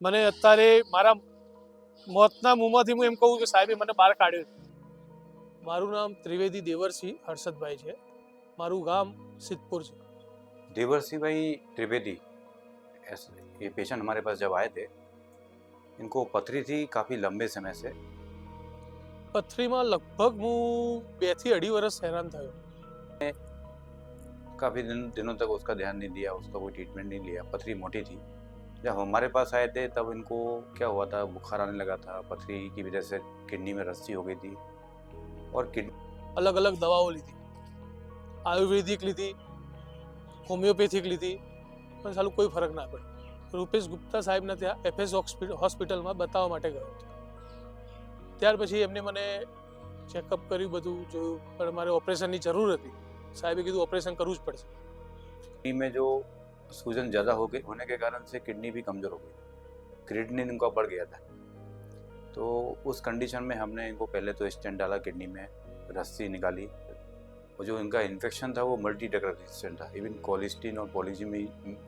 મને અત્યારે મારા મોતના મુંહમાંથી હું એમ કહું કે સાહેબે મને બહાર કાઢ્યો. મારું નામ ત્રિવેદી દેવરસિંહ હર્ષદભાઈ છે. મારું ગામ સિદ્ધપુર છે. देवर्षि भाई त्रिवेदी, ये पेशेंट हमारे पास जब आए थे, इनको पथरी थी काफ़ी लंबे समय से. પથરીમાં લગભગ હું 2 થી 2.5 વર્ષ હેરાન થયો. काफ़ी दिनों तक उसका ध्यान नहीं दिया, उसका कोई ट्रीटमेंट नहीं लिया. पथरी मोटी थी. जब हमारे पास आए थे तब इनको क्या हुआ था, बुखार आने लगा था. पथरी की वजह से किडनी में रस्सी हो गई थी और અલગ અલગ દવાઓ લીધી, આયુર્વેદિક લીધી, હોમિયોપેથિક લીધી, પણ સાલું કોઈ ફરક ના પડ્યો. રૂપેશ ગુપ્તા સાહેબને ત્યાં એફએસ હોસ્પિટલમાં બતાવવા માટે ગયો હતો. ત્યાર પછી એમને મને ચેકઅપ કર્યું, બધું જોયું, પણ મારે ઓપરેશનની જરૂર હતી. સાહેબે કીધું ઓપરેશન કરવું જ પડશે. किडनी में जो सूजन ज़्यादा हो गई होने के कारण से किडनी भी कमज़ोर हो गई, क्रिएटिनिन इनका बढ़ गया था. तो उस कंडीशन में हमने इनको पहले तो स्टेंट डाला, किडनी में रस्सी निकाली, और जो इनका इन्फेक्शन था वो मल्टी ड्रग रेजिस्टेंट था. इवन कोलिस्टीन और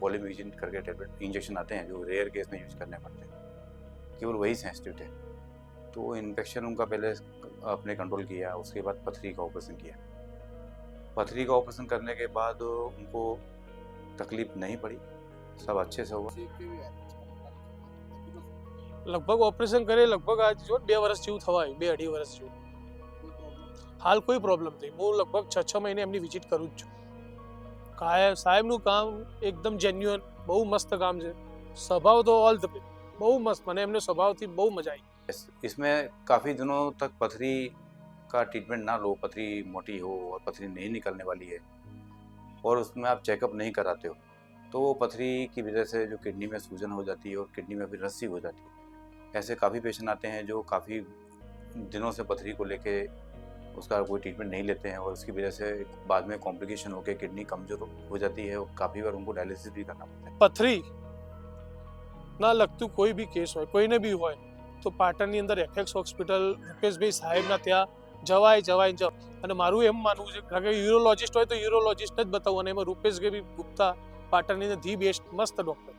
पॉलीमिजिन करके टेबलेट इंजेक्शन आते हैं जो रेयर केस में यूज करने पड़ते हैं, केवल वही सेंसिटिव थे. तो वो इन्फेक्शन उनका पहले आपने कंट्रोल किया, उसके बाद पथरी का ऑपरेशन किया. पथरी का ऑपरेशन करने के बाद उनको तकलीफ नहीं पड़ी, सब अच्छे से हुआ. લગભગ ઓપરેશન કરે લગભગ આજ જો 2 વર્ષ જેવું થવાય, 2-2.5 વર્ષ જેવું. હાલ કોઈ પ્રોબ્લેમ નહીં. હું લગભગ 6 મહિને એમની વિઝિટ કરું જ છું. સાહેબનું કામ એકદમ જેન્યુઅન, બહુ મસ્ત કામ છે. સ્વભાવ તો ઓલ ધ બહુ મસ્ત, મને એમનો સ્વભાવથી બહુ મજા આવી. इसमें काफ़ी दिनों तक पथरी का ट्रीटमेंट ना लो, पथरी मोटी हो और पथरी नहीं निकलने वाली है और उसमें आप चेकअप नहीं कराते हो, तो वो पथरी की वजह से जो किडनी में सूजन हो जाती है और किडनी में भी रस्सी हो जाती है. ऐसे काफ़ी पेशेंट आते हैं जो काफ़ी दिनों से पथरी को लेके उसका कोई ट्रीटमेंट नहीं लेते हैं और उसकी वजह से बाद में कॉम्प्लिकेशन होकर किडनी कमज़ोर हो जाती है और काफ़ी बार उनको डायलिसिस भी करना पड़ता है. પથરી ના લગતું કોઈ બી કેસ હોય, કોઈને બી હોય, તો પાટણની અંદર એફએક્સ હોસ્પિટલ રૂપેશભાઈ સાહેબના ત્યાં જવાય. અને મારું એમ માનવું છે કારણ કે યુરોલોજિસ્ટ હોય તો યુરોલોજિસ્ટ જ બતાવવું, અને એમાં રૂપેશભાઈ ગુપ્તા પાટણની અંદર ધી બેસ્ટ મસ્ત ડૉક્ટર.